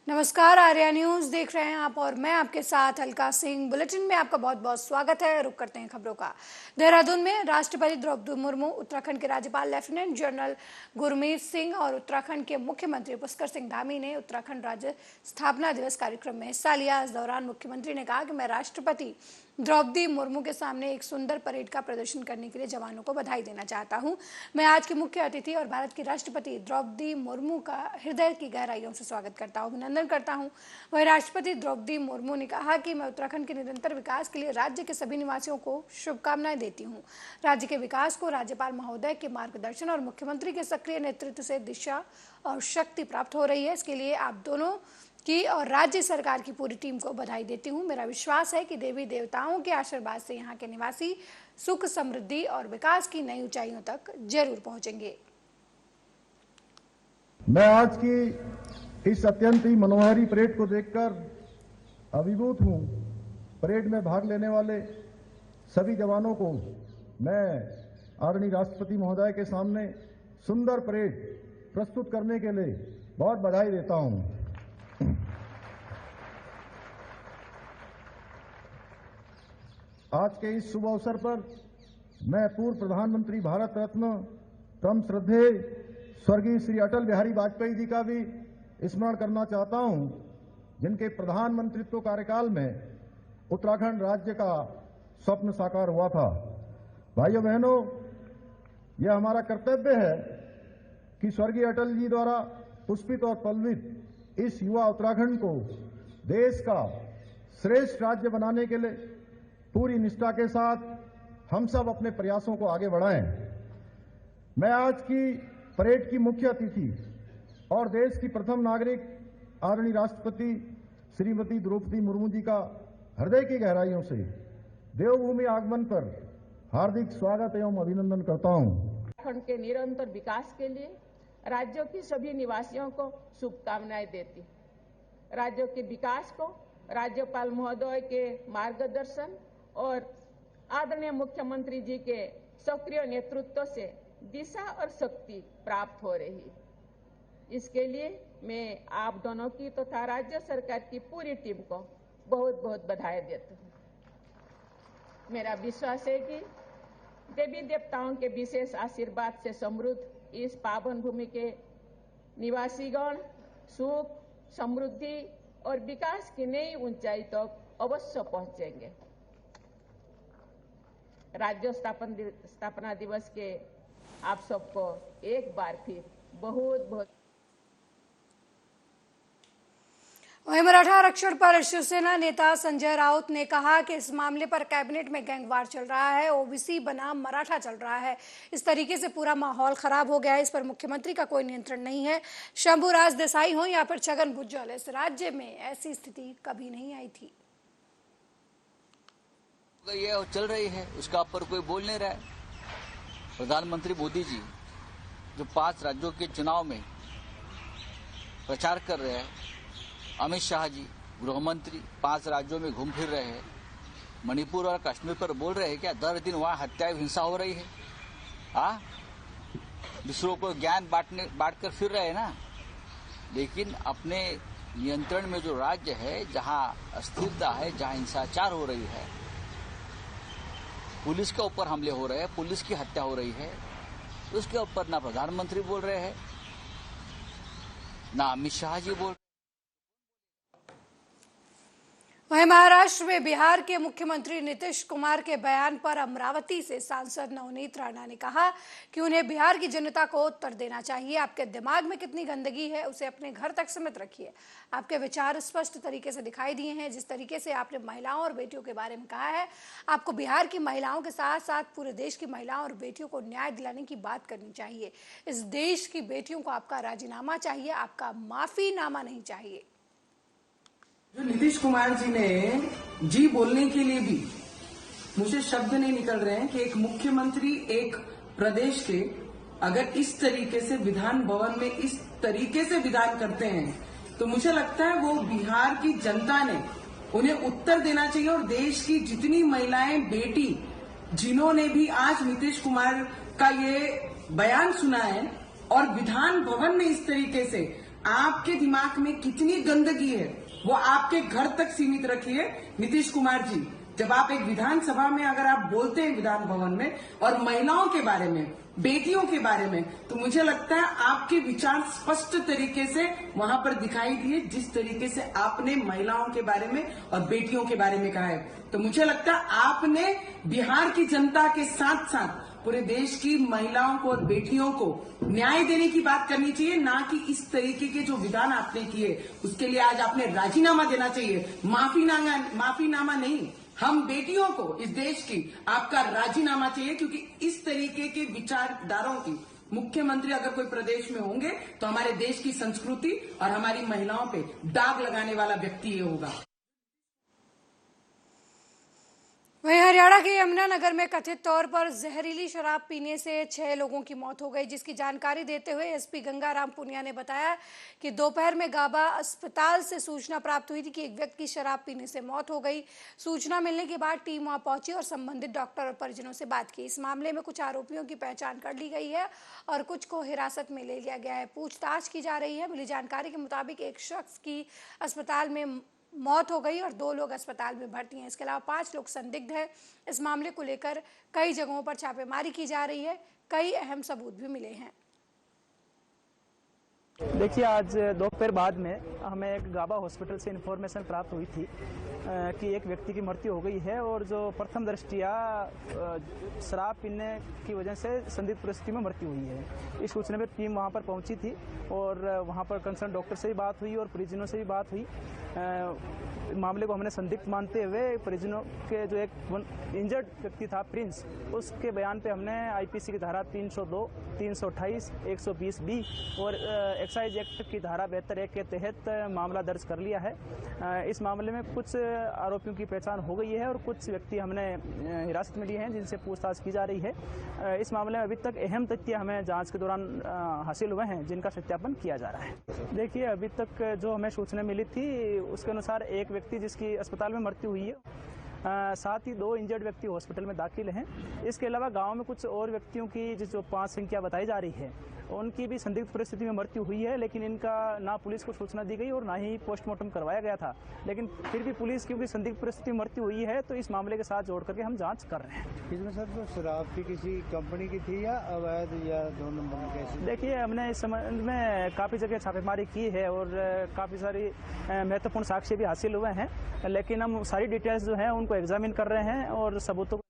नमस्कार, आर्या न्यूज देख रहे हैं आप और मैं आपके साथ अलका सिंह। बुलेटिन में आपका बहुत बहुत स्वागत है। रुक करते हैं खबरों का। देहरादून में राष्ट्रपति द्रौपदी मुर्मू, उत्तराखंड के राज्यपाल लेफ्टिनेंट जनरल गुरमीत सिंह और उत्तराखंड के मुख्यमंत्री पुष्कर सिंह धामी ने उत्तराखंड राज्य स्थापना दिवस कार्यक्रम में हिस्सा लिया। इस दौरान मुख्यमंत्री ने कहा कि मैं राष्ट्रपति द्रौपदी मुर्मू के सामने एक सुंदर परेड का प्रदर्शन करने के लिए जवानों को बधाई देना चाहता हूं। मैं आज की मुख्य अतिथि और भारत की राष्ट्रपति द्रौपदी मुर्मू का हृदय की गहराइयों से स्वागत करता हूं, अभिनंदन करता हूं। वहीं राष्ट्रपति द्रौपदी मुर्मू ने कहा कि मैं उत्तराखंड के निरंतर विकास के लिए राज्य के सभी निवासियों को शुभकामनाएं देती हूं। राज्य के विकास को राज्यपाल महोदय के मार्गदर्शन और मुख्यमंत्री के सक्रिय नेतृत्व से दिशा और शक्ति प्राप्त हो रही है। इसके लिए आप दोनों की और राज्य सरकार की पूरी टीम को बधाई देती हूं। मेरा विश्वास है कि देवी देवताओं के आशीर्वाद से यहाँ के निवासी सुख, समृद्धि और विकास की नई ऊंचाइयों तक जरूर पहुंचेंगे। मैं आज की इस अत्यंत ही मनोहारी परेड को देखकर अभिभूत हूं। परेड में भाग लेने वाले सभी जवानों को मैं आदरणीय राष्ट्रपति महोदय के सामने सुंदर परेड प्रस्तुत करने के लिए बहुत बधाई देता हूं। आज के इस शुभ अवसर पर मैं पूर्व प्रधानमंत्री भारत रत्न परम श्रद्धेय स्वर्गीय श्री अटल बिहारी वाजपेयी जी का भी स्मरण करना चाहता हूं, जिनके प्रधानमंत्रित्व कार्यकाल में उत्तराखंड राज्य का स्वप्न साकार हुआ था। भाइयों बहनों, यह हमारा कर्तव्य है कि स्वर्गीय अटल जी द्वारा पुष्पित और पल्लवित इस युवा उत्तराखंड को देश का श्रेष्ठ राज्य बनाने के लिए पूरी निष्ठा के साथ हम सब अपने प्रयासों को आगे बढ़ाएं। मैं आज की परेड की मुख्य अतिथि और देश की प्रथम नागरिक आदरणीय राष्ट्रपति श्रीमती द्रौपदी मुर्मू जी का हृदय की गहराइयों से देवभूमि आगमन पर हार्दिक स्वागत एवं अभिनंदन करता हूं। उत्तराखंड के निरंतर विकास के लिए राज्यों की सभी निवासियों को शुभकामनाएं देती। राज्यों के विकास को राज्यपाल महोदय के मार्गदर्शन और आदरणीय मुख्यमंत्री जी के सक्रिय नेतृत्व से दिशा और शक्ति प्राप्त हो रही है। इसके लिए मैं आप दोनों की तथा राज्य सरकार की पूरी टीम को बहुत बहुत बधाई देता हूं। मेरा विश्वास है कि देवी देवताओं के विशेष आशीर्वाद से समृद्ध इस पावन भूमि के निवासीगण सुख, समृद्धि और विकास की नई ऊंचाई तक अवश्य पहुंचेंगे। राज्य स्थापना दिवस के आप सबको एक बार फिर बहुत बहुत। वहीं मराठा आरक्षण पर शिवसेना नेता संजय राउत ने कहा कि इस मामले पर कैबिनेट में गैंगवार चल रहा है, ओबीसी बनाम मराठा चल रहा है। इस तरीके से पूरा माहौल खराब हो गया है। इस पर मुख्यमंत्री का कोई नियंत्रण नहीं है। शंभुराज देसाई हो या फिर छगन भुजबल, इस राज्य में ऐसी स्थिति कभी नहीं आई थी। ये चल रही है, उसका ऊपर कोई बोल नहीं रहा है। प्रधानमंत्री मोदी जी जो 5 राज्यों के चुनाव में प्रचार कर रहे हैं, अमित शाह जी गृह मंत्री 5 राज्यों में घूम फिर रहे हैं, मणिपुर और कश्मीर पर बोल रहे हैं क्या दर दिन वहाँ हत्या हिंसा हो रही है। दूसरों को ज्ञान बांटकर फिर रहे हैं ना। लेकिन अपने नियंत्रण में जो राज्य है, जहाँ अस्थिरता है, जहाँ हिंसाचार हो रही है, पुलिस के ऊपर हमले हो रहे हैं, पुलिस की हत्या हो रही है, उसके ऊपर ना प्रधानमंत्री बोल रहे हैं ना अमित शाह जी बोल रहे हैं। वहीं महाराष्ट्र में बिहार के मुख्यमंत्री नीतीश कुमार के बयान पर अमरावती से सांसद नवनीत राणा ने कहा कि उन्हें बिहार की जनता को उत्तर देना चाहिए। आपके दिमाग में कितनी गंदगी है उसे अपने घर तक सीमित रखिए। आपके विचार स्पष्ट तरीके से दिखाई दिए हैं। जिस तरीके से आपने महिलाओं और बेटियों के बारे में कहा है, आपको बिहार की महिलाओं के साथ साथ पूरे देश की महिलाओं और बेटियों को न्याय दिलाने की बात करनी चाहिए। इस देश की बेटियों को आपका राजीनामा चाहिए, आपका माफीनामा नहीं चाहिए। जो नीतीश कुमार जी ने जी बोलने के लिए भी मुझे शब्द नहीं निकल रहे हैं कि एक मुख्यमंत्री एक प्रदेश के अगर इस तरीके से विधान भवन में इस तरीके से विधान करते हैं तो मुझे लगता है वो बिहार की जनता ने उन्हें उत्तर देना चाहिए। और देश की जितनी महिलाएं, बेटी जिन्होंने भी आज नीतीश कुमार का ये बयान सुना है और विधान भवन में इस तरीके से आपके दिमाग में कितनी गंदगी है वो आपके घर तक सीमित रखिए नीतीश कुमार जी। जब आप एक विधानसभा में अगर आप बोलते हैं विधान भवन में और महिलाओं के बारे में, बेटियों के बारे में, तो मुझे लगता है आपके विचार स्पष्ट तरीके से वहां पर दिखाई दिए जिस तरीके से आपने महिलाओं के बारे में और बेटियों के बारे में कहा है। तो मुझे लगता है आपने बिहार की जनता के साथ साथ पूरे देश की महिलाओं को और बेटियों को न्याय देने की बात करनी चाहिए, ना कि इस तरीके के जो विधान आपने किए उसके लिए आज आपने राजीनामा देना चाहिए। माफीनामा नहीं, हम बेटियों को इस देश की आपका राजीनामा चाहिए, क्योंकि इस तरीके के विचारधाराओं की मुख्यमंत्री अगर कोई प्रदेश में होंगे तो हमारे देश की संस्कृति और हमारी महिलाओं पे दाग लगाने वाला व्यक्ति ये होगा। वहीं हरियाणा के यमुनानगर में कथित तौर पर जहरीली शराब पीने से 6 लोगों की मौत हो गई, जिसकी जानकारी देते हुए एसपी गंगाराम पुनिया ने बताया कि दोपहर में गाबा अस्पताल से सूचना प्राप्त हुई थी कि एक व्यक्ति की शराब पीने से मौत हो गई। सूचना मिलने के बाद टीम वहां पहुंची और संबंधित डॉक्टर और परिजनों से बात की। इस मामले में कुछ आरोपियों की पहचान कर ली गई है और कुछ को हिरासत में ले लिया गया है, पूछताछ की जा रही है। मिली जानकारी के मुताबिक एक शख्स की अस्पताल में मौत हो गई और 2 लोग अस्पताल में भर्ती हैं। इसके अलावा 5 लोग संदिग्ध हैं। इस मामले को लेकर कई जगहों पर छापेमारी की जा रही है, कई अहम सबूत भी मिले हैं। देखिए, आज दोपहर बाद में हमें एक गाबा हॉस्पिटल से इन्फॉर्मेशन प्राप्त हुई थी कि एक व्यक्ति की मृत्यु हो गई है और जो प्रथम दृष्टया शराब पीने की वजह से संदिग्ध परिस्थिति में मृत्यु हुई है। इस सूचना पर टीम वहां पर पहुंची थी और वहां पर कंसर्न डॉक्टर से भी बात हुई और परिजनों से भी बात हुई। मामले को हमने संदिग्ध मानते हुए परिजनों के जो एक इंजर्ड व्यक्ति था प्रिंस, उसके बयान पे हमने आईपीसी की धारा 302, 328, 120 बी और एक्साइज एक्ट की धारा 72(1) के तहत मामला दर्ज कर लिया है। इस मामले में कुछ आरोपियों की पहचान हो गई है और कुछ व्यक्ति हमने हिरासत में लिए हैं जिनसे पूछताछ की जा रही है। इस मामले में अभी तक अहम तथ्य हमें जांच के दौरान हासिल हुए हैं जिनका सत्यापन किया जा रहा है। देखिए, अभी तक जो हमें सूचना मिली थी उसके अनुसार एक व्यक्ति जिसकी अस्पताल में मृत्यु हुई है, साथ ही 2 इंजर्ड व्यक्ति हॉस्पिटल में दाखिल हैं। इसके अलावा गांव में कुछ और व्यक्तियों की जो 5 संख्या बताई जा रही है उनकी भी संदिग्ध परिस्थिति में मृत्यु हुई है, लेकिन इनका ना पुलिस को सूचना दी गई और ना ही पोस्टमार्टम करवाया गया था। लेकिन फिर भी पुलिस क्योंकि संदिग्ध परिस्थिति में मृत्यु हुई है तो इस मामले के साथ जोड़ करके हम जांच कर रहे हैं। इसमें सर जो शराब थी किसी कंपनी की थी या अवैध या 2 नंबर में कैसी? देखिए, हमने इस संबंध में काफ़ी जगह छापेमारी की है और काफ़ी सारी महत्वपूर्ण साक्ष्य भी हासिल हुए हैं, लेकिन हम सारी डिटेल्स जो हैं उनको एग्जामिन कर रहे हैं और सबूतों को।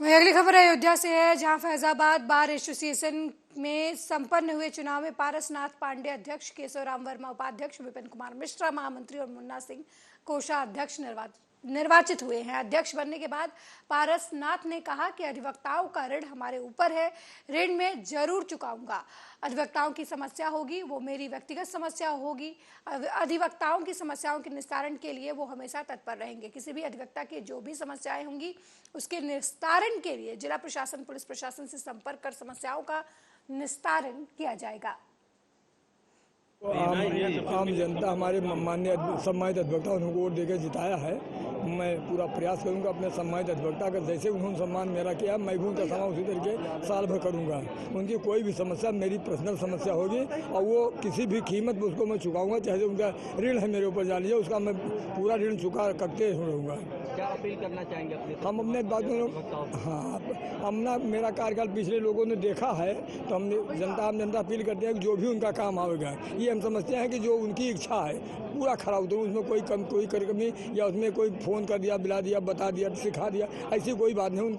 वहीं अगली खबर अयोध्या से है, जहां फैजाबाद बार एसोसिएशन में संपन्न हुए चुनाव में पारसनाथ पांडे अध्यक्ष, केशवराम वर्मा उपाध्यक्ष, विपिन कुमार मिश्रा महामंत्री और मुन्ना सिंह कोषाध्यक्ष निर्वाचित हुए हैं। अध्यक्ष बनने के बाद पारसनाथ ने कहा कि अधिवक्ताओं का ऋण हमारे ऊपर है, ऋण में जरूर चुकाऊंगा। अधिवक्ताओं की समस्या होगी वो मेरी व्यक्तिगत समस्या होगी। अधिवक्ताओं की समस्याओं के निस्तारण के लिए वो हमेशा तत्पर रहेंगे। किसी भी अधिवक्ता की जो भी समस्याएं होंगी उसके निस्तारण के लिए जिला प्रशासन, पुलिस प्रशासन से संपर्क कर समस्याओं का निस्तारण किया जाएगा। आम जनता हमारे माननीय सम्मानित अधिवक्ता उनको वोट देकर जिताया है। मैं पूरा प्रयास करूंगा अपने सम्मानित अधिवक्ता का, जैसे उन्होंने सम्मान मेरा किया मैं भी उनका सम्मान उसी तरीके साल भर करूंगा। उनकी कोई भी समस्या मेरी पर्सनल समस्या होगी और वो किसी भी कीमत पर उसको मैं चुकाऊंगा, चाहे उनका ऋण है मेरे ऊपर जान लीजिए, उसका मैं पूरा ऋण चुका करते रहूँगा। क्या अपील करना चाहेंगे हम अपने बातों? हाँ, हमने मेरा कार्यकाल पिछले लोगों ने देखा है तो हम जनता अपील करते हैं कि जो भी उनका काम आएगा, ये हम समझते हैं कि जो उनकी इच्छा है पूरा खरा उतरूँ, उसमें कोई कमी या उसमें कोई फोन कर दिया, बुला दिया, बता दिया, सिखा दिया, ऐसी कोई बात नहीं।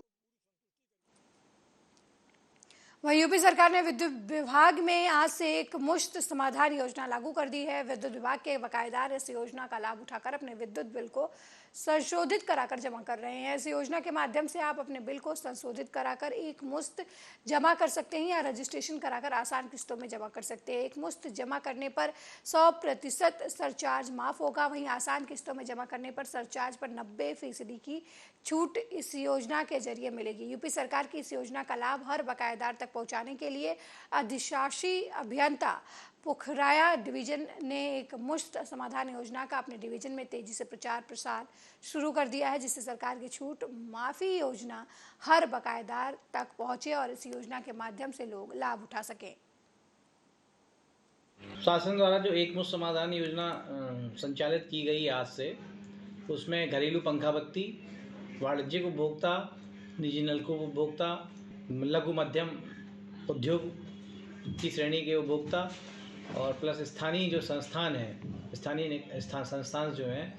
वहीं यूपी सरकार ने विद्युत विभाग में आज से एक मुश्त समाधान योजना लागू कर दी है। विद्युत विभाग के बकायेदार इस योजना का लाभ उठाकर अपने विद्युत बिल को संशोधित कराकर जमा कर रहे हैं। इस योजना के माध्यम से आप अपने बिल को संशोधित कराकर एक मुश्त जमा कर सकते हैं या रजिस्ट्रेशन कराकर आसान किस्तों में जमा कर सकते हैं। एक मुश्त जमा करने पर 100% सरचार्ज माफ होगा। वहीं आसान किस्तों में जमा करने पर सरचार्ज पर 90% की छूट इस योजना के जरिए मिलेगी। यूपी सरकार की इस योजना का लाभ हर बकायेदार तक पहुंचाने के लिए अधिशासी अभियंता पुखराया डिवीजन ने एक मुश्त समाधान योजना का अपने डिवीजन में तेजी से प्रचार प्रसार शुरू कर दिया है, जिससे सरकार की छूट माफी योजना हर बकायेदार तक पहुंचे और इस योजना के माध्यम से लोग लाभ उठा सकें। शासन द्वारा जो एकमुश्त समाधान योजना संचालित की गई आज से, उसमें घरेलू पंखा बत्ती, वाणिज्यिक उपभोक्ता, निजी नलकूप उपभोक्ता, लघु मध्यम उद्योग की श्रेणी के उपभोक्ता और प्लस स्थानीय जो संस्थान हैं, स्थानीय संस्थान जो हैं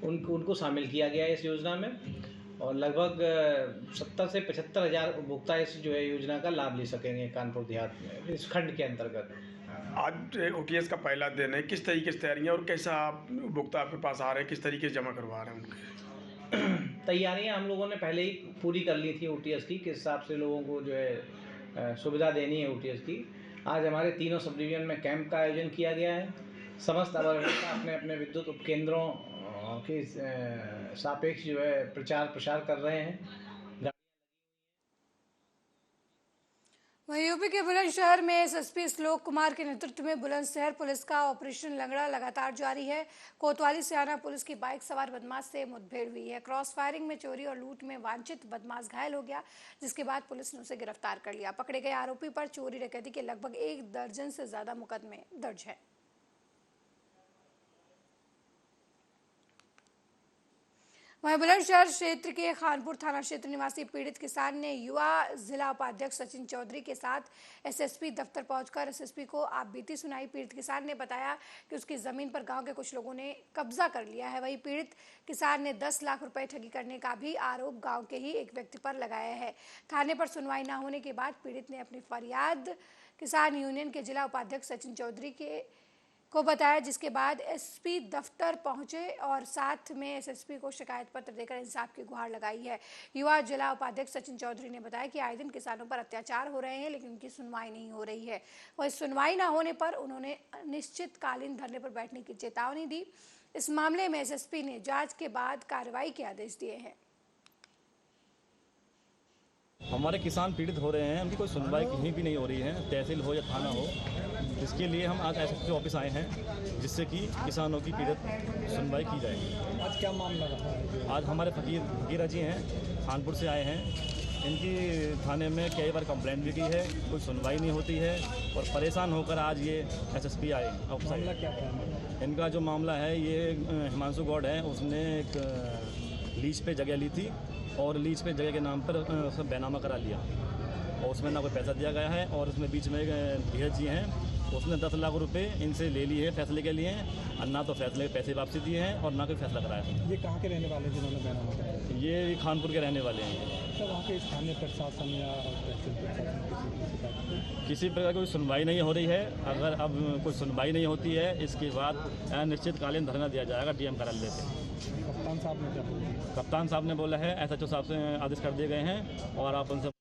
उनको शामिल किया गया है इस योजना में। और लगभग 70 से 75 हज़ार उपभोक्ता इस जो है योजना का लाभ ले सकेंगे कानपुर देहात में, इस खंड के अंतर्गत। आज OTS का पहला दिन है, किस तरीके से तैयारियाँ और कैसा आप उपभोक्ता आपके पास आ रहे हैं, किस तरीके से जमा करवा रहे हैं उनके? तैयारियां हम लोगों ने पहले ही पूरी कर ली थी OTS की, किस हिसाब से लोगों को जो है सुविधा देनी है OTS की। आज हमारे तीनों सब डिवीजन में कैंप का आयोजन किया गया है। समस्त अभियंता अपने अपने विद्युत उपकेंद्रों के सापेक्ष जो है प्रचार प्रसार कर रहे हैं। वहीं यूपी के बुलंदशहर में एसएसपी श्लोक कुमार के नेतृत्व में बुलंदशहर पुलिस का ऑपरेशन लंगड़ा लगातार जारी है। कोतवाली सियाना पुलिस की बाइक सवार बदमाश से मुठभेड़ हुई है। क्रॉस फायरिंग में चोरी और लूट में वांछित बदमाश घायल हो गया, जिसके बाद पुलिस ने उसे गिरफ्तार कर लिया। पकड़े गए आरोपी पर चोरी डकैती के लगभग 1 दर्जन से ज्यादा मुकदमे दर्ज है। वहीं बुलंदशहर क्षेत्र के खानपुर थाना क्षेत्र निवासी पीड़ित किसान ने युवा जिला उपाध्यक्ष सचिन चौधरी के साथ एसएसपी दफ्तर पहुंचकर एसएसपी को आपबीती सुनाई। पीड़ित किसान ने बताया कि उसकी जमीन पर गांव के कुछ लोगों ने कब्जा कर लिया है। वहीं पीड़ित किसान ने 10 लाख रुपए ठगी करने का भी आरोप गाँव के ही एक व्यक्ति पर लगाया है। थाने पर सुनवाई न होने के बाद पीड़ित ने अपनी फरियाद किसान यूनियन के जिला उपाध्यक्ष सचिन चौधरी को बताया, जिसके बाद एसपी दफ्तर पहुंचे और साथ में एसएसपी को शिकायत पत्र देकर इंसाफ की गुहार लगाई है। युवा जिला उपाध्यक्ष सचिन चौधरी ने बताया कि आए दिन किसानों पर अत्याचार हो रहे हैं, लेकिन उनकी सुनवाई नहीं हो रही है। वही सुनवाई न होने पर उन्होंने अनिश्चितकालीन धरने पर बैठने की चेतावनी दी। इस मामले में एसएसपी ने जांच के बाद कार्रवाई के आदेश दिए हैं। हमारे किसान पीड़ित हो रहे हैं, उनकी कोई सुनवाई कहीं भी नहीं हो रही है, तहसील हो या थाना हो। इसके लिए हम आज एसएसपी ऑफिस आए हैं, जिससे कि किसानों की पीड़ित सुनवाई की जाएगी। आज क्या मामला रहा है? आज हमारे फकीरा जी हैं, खानपुर से आए हैं। इनकी थाने में कई बार कंप्लेंट भी की है, कोई सुनवाई नहीं होती है और परेशान होकर आज ये एसएसपी आए ऑफिस आए। मामला क्या था? इनका जो मामला है, ये हिमांशु गौड़ है, उसने एक लीज पे जगह ली थी और लीज पे जगह के नाम पर उसने बैनामा करा लिया और उसमें ना कोई पैसा दिया गया है। और उसमें बीच में धीरज जी हैं, उसने 10 लाख रुपए इनसे ले लिए फैसले के लिए, और ना तो फैसले के पैसे वापसी दिए हैं और ना कोई फैसला कराया है। ये कहाँ के रहने वाले जिन्होंने बैनामा कराया? ये खानपुर के रहने वाले हैं। तो वहाँ के स्थानीय प्रशासन या किसी प्रकार की कोई सुनवाई नहीं हो रही है। अगर अब कोई सुनवाई नहीं होती है, इसके बाद अनिश्चितकालीन धरना दिया जाएगा डीएम कार्यालय पे। कप्तान साहब ने क्या बोला? कप्तान साहब ने बोला है, SHO साहब से आदेश कर दिए गए हैं और आप उनसे।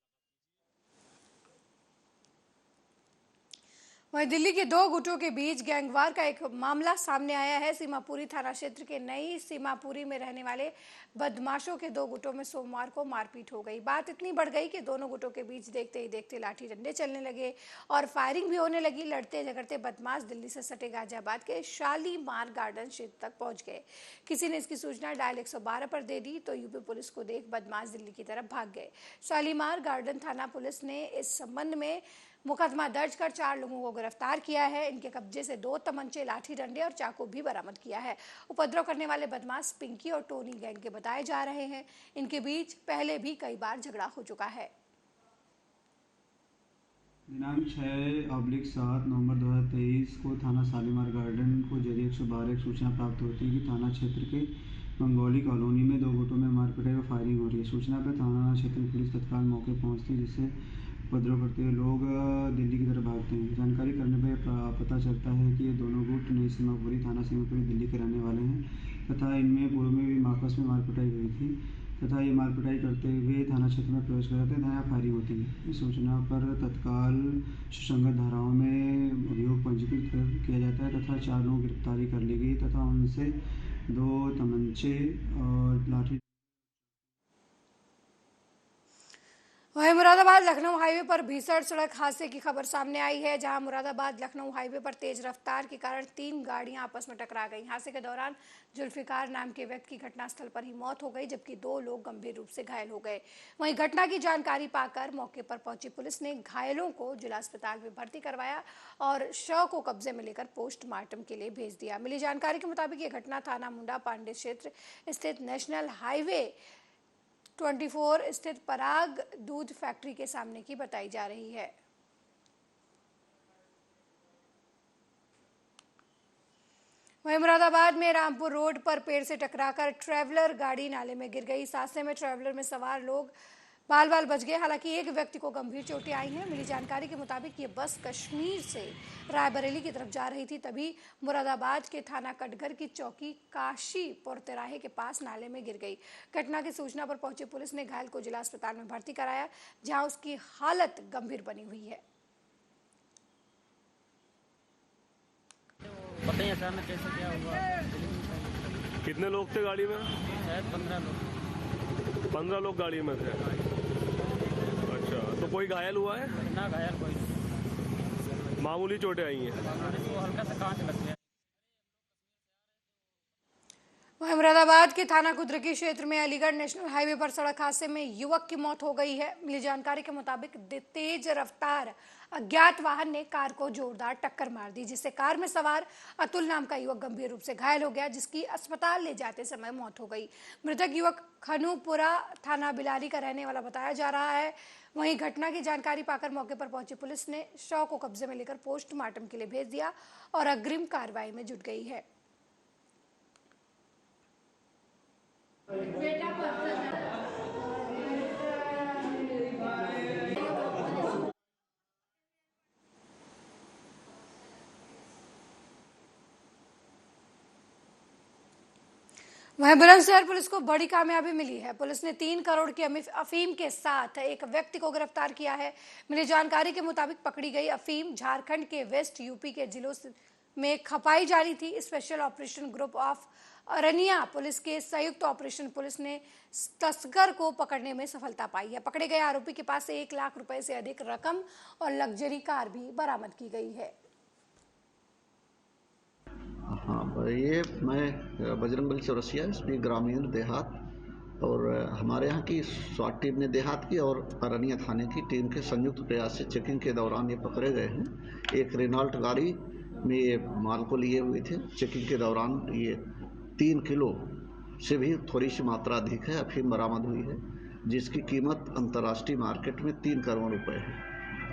वहीं दिल्ली के 2 गुटों के बीच गैंगवार का एक मामला सामने आया है। सीमापुरी थाना क्षेत्र के नई सीमापुरी में रहने वाले बदमाशों के 2 गुटों में सोमवार को मारपीट हो गई। बात इतनी बढ़ गई कि दोनों गुटों के बीच देखते ही देखते लाठी डंडे चलने लगे और फायरिंग भी होने लगी। लड़ते झगड़ते बदमाश दिल्ली से सटे गाजियाबाद के शालीमार गार्डन क्षेत्र तक पहुंच गए। किसी ने इसकी सूचना डायल 112 पर दे दी तो यूपी पुलिस को देख बदमाश दिल्ली की तरफ भाग गए। शालीमार गार्डन थाना पुलिस ने इस संबंध में मुकदमा दर्ज कर 4 लोगों को गिरफ्तार किया है। इनके कब्जे से 2 तमंचे, लाठी डंडे और चाकू भी बरामद किया है। उपद्रव करने वाले बदमाश पिंकी और टोनी गैंग के बताए जा रहे हैं। इनके बीच पहले भी कई बार झगड़ा हो चुका है। दिनांक 6/7 नवंबर 2023 को थाना शालीमार गार्डन को जरिए 112 एक सूचना प्राप्त होती है कि थाना क्षेत्र के मंगोली कॉलोनी में 2 गुटों में मारपीट और फायरिंग हो रही है। सूचना पर थाना क्षेत्र पुलिस तत्काल मौके पहुंचती है, जिससे उपद्रव करते हुए लोग दिल्ली की तरफ भागते हैं। जानकारी करने पर पता चलता है कि ये दोनों गुट नई सीमापुरी थाना सीमापुरी दिल्ली के रहने वाले हैं तथा इनमें पूर्व में भी आपस में मारपिटाई हुई थी तथा ये मारपिटाई करते हुए थाना क्षेत्र में प्रवेश कर जाते हैं, यहाँ फायरिंग होती है। इस सूचना पर तत्काल सुसंगत धाराओं में अभियोग पंजीकृत किया जाता है तथा 4 लोगों की गिरफ्तारी कर ली गई तथा उनसे 2 तमंचे और लाठी। वहीं मुरादाबाद लखनऊ हाईवे पर भीषण सड़क हादसे की खबर सामने आई है, जहां मुरादाबाद लखनऊ हाईवे पर तेज रफ्तार के कारण 3 गाड़ियां आपस में टकरा गईं। हादसे के दौरान जुल्फिकार नाम के व्यक्ति की घटनास्थल पर ही मौत हो गई, जबकि 2 लोग गंभीर रूप से घायल हो गए। वहीं घटना की जानकारी पाकर मौके पर पहुंची पुलिस ने घायलों को जिला अस्पताल में भर्ती करवाया और शव को कब्जे में लेकर पोस्टमार्टम के लिए भेज दिया। मिली जानकारी के मुताबिक ये घटना थाना मुंडा पांडे क्षेत्र स्थित नेशनल हाईवे 24 स्थित पराग दूध फैक्ट्री के सामने की बताई जा रही है। वहीं मुरादाबाद में रामपुर रोड पर पेड़ से टकराकर ट्रैवलर गाड़ी नाले में गिर गई। इस हादसे में ट्रैवलर में सवार लोग बाल बाल बच गए। हालांकि एक व्यक्ति को गंभीर चोटें आई हैं। मिली जानकारी के मुताबिक ये बस कश्मीर से रायबरेली की तरफ जा रही थी, तभी मुरादाबाद के थाना कटघर की चौकी काशीपुर तिराहे के पास नाले में गिर गई। घटना की सूचना पर पहुंची पुलिस ने घायल को जिला अस्पताल में भर्ती कराया, जहां उसकी हालत गंभीर बनी हुई है। बताइए अचानक कैसे क्या हुआ? कितने लोग थे गाड़ी में? शायद 15 लोग। 15 लोग गाड़ी में थे। अच्छा, तो कोई घायल हुआ है? ना, घायल कोई नहीं। मामूली चोटें आई हैं। वो हल्का सा कांच लग गया। वहीं मुरादाबाद के थाना कुद्रकी क्षेत्र में अलीगढ़ नेशनल हाईवे पर सड़क हादसे में युवक की मौत हो गई है। मिली जानकारी के मुताबिक तेज रफ्तार अज्ञात वाहन ने कार को जोरदार टक्कर मार दी, जिससे कार में सवार अतुल नाम का युवक गंभीर रूप से घायल हो गया, जिसकी अस्पताल ले जाते समय मौत हो गई। मृतक युवक खनूपुरा थाना बिलारी का रहने वाला बताया जा रहा है। वहीं घटना की जानकारी पाकर मौके पर पहुंची पुलिस ने शव को कब्जे में लेकर पोस्टमार्टम के लिए भेज दिया और अग्रिम कार्रवाई में जुट गई है। वहीं बुलंदशहर पुलिस को बड़ी कामयाबी मिली है। पुलिस ने 3 करोड़ की अफीम के साथ एक व्यक्ति को गिरफ्तार किया है। मिली जानकारी के मुताबिक पकड़ी गई अफीम झारखंड के वेस्ट यूपी के जिलों में खपाई जा रही थी। Special operation group of Arnia police के संयुक्त ऑपरेशन पुलिस ने तस्कर को पकड़ने में सफलता पाई है। पकड़े गए आरोपी के पास से 1 लाख रुपए से अधिक रकम और लग्जरी कार भी बरामद की गई है। हाँ, ये मैं बजरंगबली चौरसिया, इसमें ग्रामीण देहात और हमारे यहाँ की स्वाट टीम ने देहात की और अरनिया थाने की टीम के संयुक्त प्रयास से चेकिंग के दौरान ये पकड़े गए हैं। एक रेनॉल्ट गाड़ी में ये माल को लिए हुए थे। चेकिंग के दौरान ये 3 किलो से भी थोड़ी सी मात्रा अधिक है अफीम बरामद हुई है, जिसकी कीमत अंतर्राष्ट्रीय मार्केट में 3 करोड़ रुपए है।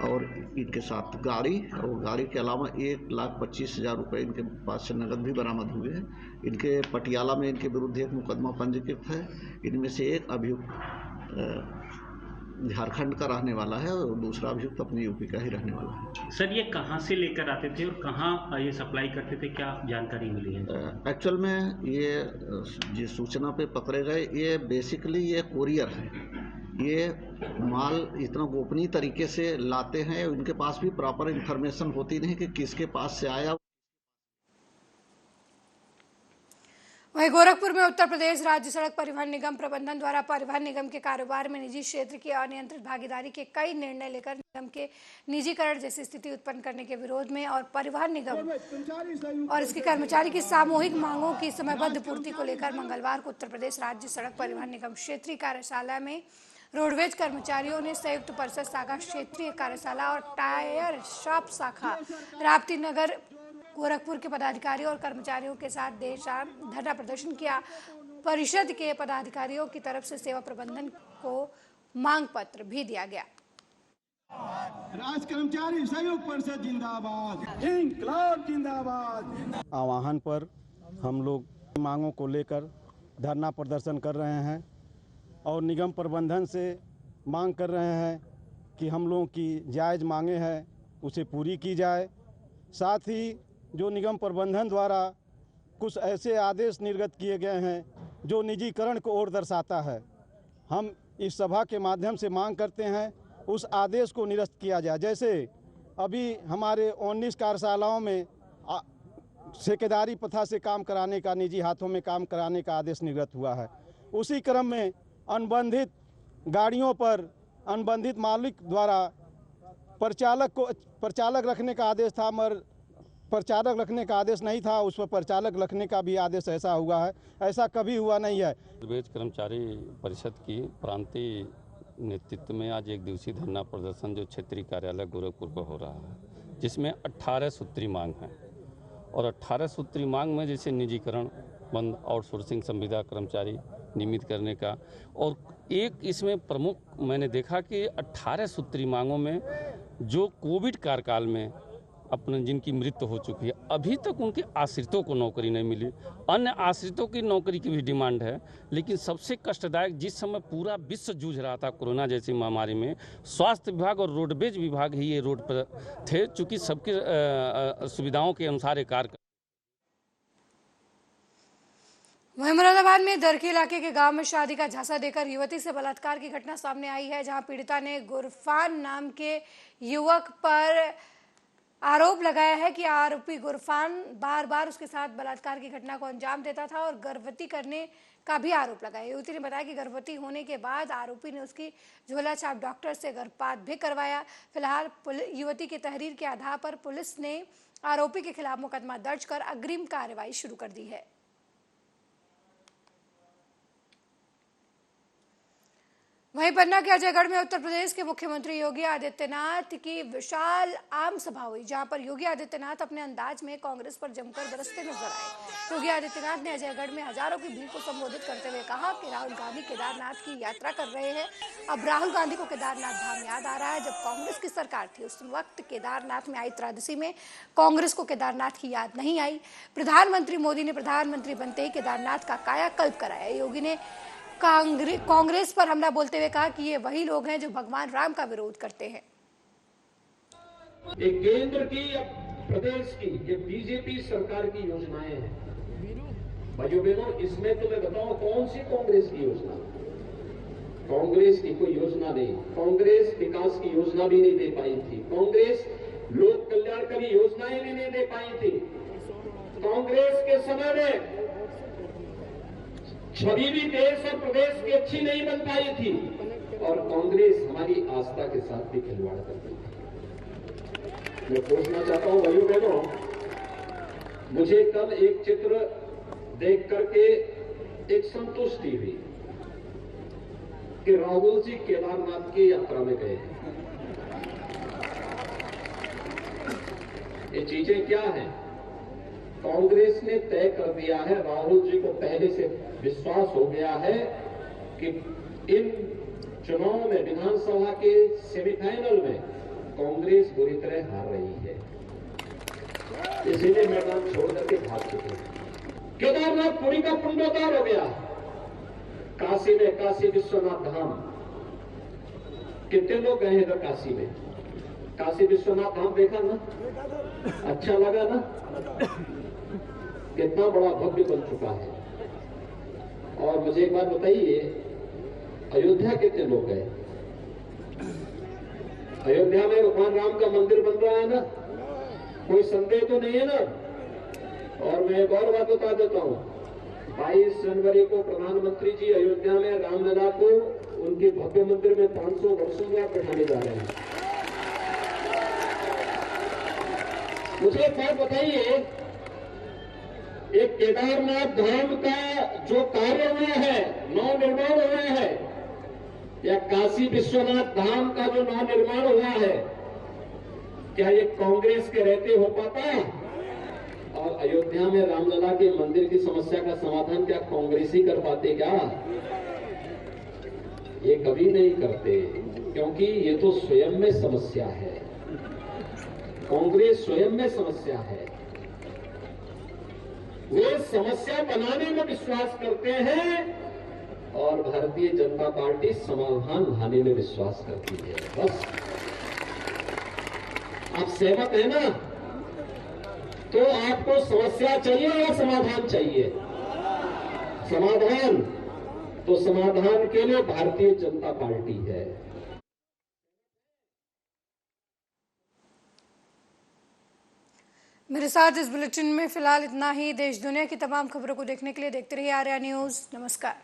और इनके साथ गाड़ी और गाड़ी के अलावा 1,25,000 रुपये इनके पास से नकद भी बरामद हुए हैं। इनके पटियाला में इनके विरुद्ध एक मुकदमा पंजीकृत है। इनमें से एक अभियुक्त झारखंड का रहने वाला है और दूसरा अभियुक्त अपने यूपी का ही रहने वाला है। सर, ये कहाँ से लेकर आते थे और कहाँ ये सप्लाई करते थे, क्या जानकारी मिली है? एक्चुअल में ये जिस सूचना पे पकड़े गए, ये बेसिकली ये कोरियर है। ये माल इतना गोपनीय तरीके से लाते हैं, उनके पास भी प्रॉपर इंफॉर्मेशन होती नहीं कि किसके पास से आया। वहीं गोरखपुर में उत्तर प्रदेश राज्य सड़क परिवहन निगम प्रबंधन द्वारा परिवहन निगम के कारोबार में निजी क्षेत्र की अनियंत्रित भागीदारी के कई निर्णय लेकर निगम के निजीकरण जैसी स्थिति उत्पन्न करने के विरोध में और परिवहन निगम और इसके कर्मचारी की सामूहिक मांगों की समयबद्ध पूर्ति को लेकर मंगलवार को उत्तर प्रदेश राज्य सड़क परिवहन निगम क्षेत्रीय कार्यशाला में रोडवेज कर्मचारियों ने संयुक्त परिषद शाखा क्षेत्रीय कार्यशाला और टायर शॉप शाखा राप्ती नगर गोरखपुर के पदाधिकारियों और कर्मचारियों के साथ देर शाम धरना प्रदर्शन किया। परिषद के पदाधिकारियों की तरफ से सेवा प्रबंधन को मांग पत्र भी दिया गया। राज्य कर्मचारी संयुक्त परिषद जिंदाबाद, इंकलाब जिंदाबाद। आह्वान पर हम लोग मांगों को लेकर धरना प्रदर्शन कर रहे हैं और निगम प्रबंधन से मांग कर रहे हैं कि हम लोगों की जायज़ मांगे हैं उसे पूरी की जाए। साथ ही जो निगम प्रबंधन द्वारा कुछ ऐसे आदेश निर्गत किए गए हैं जो निजीकरण को ओर दर्शाता है, हम इस सभा के माध्यम से मांग करते हैं उस आदेश को निरस्त किया जाए। जैसे अभी हमारे 19 कार्यशालाओं में ठेकेदारी प्रथा से काम कराने का, निजी हाथों में काम कराने का आदेश निर्गत हुआ है। उसी क्रम में अनुबंधित गाड़ियों पर अनुबंधित मालिक द्वारा परिचालक रखने का आदेश था, मगर परिचालक रखने का आदेश नहीं था, उस पर परिचालक रखने का भी आदेश ऐसा हुआ है। ऐसा कभी हुआ नहीं है। रोडवेज कर्मचारी परिषद की प्रांतीय नेतृत्व में आज एक दिवसीय धरना प्रदर्शन जो क्षेत्रीय कार्यालय गोरखपुर को हो रहा है, जिसमें 18 सूत्री मांग है। और 18 सूत्री मांग में जैसे निजीकरण बंद, आउटसोर्सिंग संविदा कर्मचारी नियमित करने का, और एक इसमें प्रमुख मैंने देखा कि 18 सूत्री मांगों में जो कोविड कार्यकाल में अपने जिनकी मृत्यु हो चुकी है, अभी तक उनके आश्रितों को नौकरी नहीं मिली। अन्य आश्रितों की नौकरी की भी डिमांड है, लेकिन सबसे कष्टदायक जिस समय पूरा विश्व जूझ रहा था कोरोना जैसी महामारी में, स्वास्थ्य विभाग और रोडवेज विभाग ही ये रोड पर थे, चूँकि सबके सुविधाओं के अनुसार ये कार्य। वहीं मुरादाबाद में दरकी इलाके के गांव में शादी का झांसा देकर युवती से बलात्कार की घटना सामने आई है, जहां पीड़िता ने गुरफान नाम के युवक पर आरोप लगाया है कि आरोपी गुरफान बार बार उसके साथ बलात्कार की घटना को अंजाम देता था और गर्भवती करने का भी आरोप लगाया। युवती ने बताया कि गर्भवती होने के बाद आरोपी ने उसकी झोला छाप डॉक्टर से गर्भपात भी करवाया। फिलहाल युवती की तहरीर के आधार पर पुलिस ने आरोपी के खिलाफ मुकदमा दर्ज कर अग्रिम कार्रवाई शुरू कर दी है। वहीं पन्ना के अजयगढ़ में उत्तर प्रदेश के मुख्यमंत्री योगी आदित्यनाथ की विशाल आम सभा हुई, जहां पर योगी आदित्यनाथ अपने अंदाज में कांग्रेस पर जमकर बरसते नजर आए। योगी आदित्यनाथ ने अजयगढ़ में हजारों की भीड़ को संबोधित करते हुए कहा कि राहुल गांधी केदारनाथ की यात्रा कर रहे हैं। अब राहुल गांधी को केदारनाथ धाम याद आ रहा है। जब कांग्रेस की सरकार थी उस वक्त केदारनाथ में आई त्रासदी में कांग्रेस को केदारनाथ की याद नहीं आई। प्रधानमंत्री मोदी ने प्रधानमंत्री बनते ही केदारनाथ का कायाकल्प कराया। योगी ने कांग्रेस पर हमला बोलते हुए कहा कि ये वही लोग हैं जो भगवान राम का विरोध करते हैं। ये केंद्र की या प्रदेश की ये बीजेपी सरकार की योजनाएं हैं भाइयों बहनों। इसमें तो मैं बताऊं कौन सी कांग्रेस की योजना? कांग्रेस की कोई योजना नहीं। कांग्रेस विकास की योजना भी नहीं दे पाई थी। कांग्रेस लोक कल्याणकारी योजनाएं भी नहीं दे पाई थी। कांग्रेस के समय में छवि भी देश और प्रदेश की अच्छी नहीं बन पाई थी और कांग्रेस हमारी आस्था के साथ भी खिलवाड़ करती थी। मैं पूछना चाहता हूं भाइयों बहनों, मुझे कल एक चित्र देख करके एक संतुष्टि हुई कि राहुल जी केदारनाथ की यात्रा में गए। ये चीजें क्या हैं? कांग्रेस ने तय कर दिया है, राहुल जी को पहले से विश्वास हो गया है कि इन चुनाव में विधानसभा के सेमीफाइनल में कांग्रेस बुरी तरह हार रही है, इसीलिए मैदान छोड़ करके भाग चुके हैं। केदारनाथ पुरी का पुण्योद्धार हो गया। काशी में काशी विश्वनाथ धाम, कितने लोग गए हैं काशी में? काशी विश्वनाथ धाम देखा ना? अच्छा लगा ना? कितना बड़ा भव्य बन चुका है। और मुझे एक बात बताइए, अयोध्या कितने लोग गए? अयोध्या में भगवान राम का मंदिर बन रहा है ना, कोई संदेह तो नहीं है ना? और मैं एक और बात बता देता हूं, 22 जनवरी को प्रधानमंत्री जी अयोध्या में रामलला को उनके भव्य मंदिर में 500 वर्षों में बैठाने जा रहे हैं। मुझे एक बात बताइए, एक केदारनाथ धाम का जो कार्य हुआ है, नव निर्माण हुआ है, या काशी विश्वनाथ धाम का जो नव निर्माण हुआ है, क्या ये कांग्रेस के रहते हो पाता? और अयोध्या में रामलला के मंदिर की समस्या का समाधान क्या कांग्रेस ही कर पाते क्या? ये कभी नहीं करते, क्योंकि ये तो स्वयं में समस्या है। कांग्रेस स्वयं में समस्या है। वे समस्या बनाने में विश्वास करते हैं और भारतीय जनता पार्टी समाधान लाने में विश्वास करती है। बस आप सहमत है ना? तो आपको समस्या चाहिए या समाधान चाहिए? समाधान। तो समाधान के लिए भारतीय जनता पार्टी है। मेरे साथ इस बुलेटिन में फिलहाल इतना ही। देश दुनिया की तमाम खबरों को देखने के लिए देखते रहिए आर्या न्यूज। नमस्कार।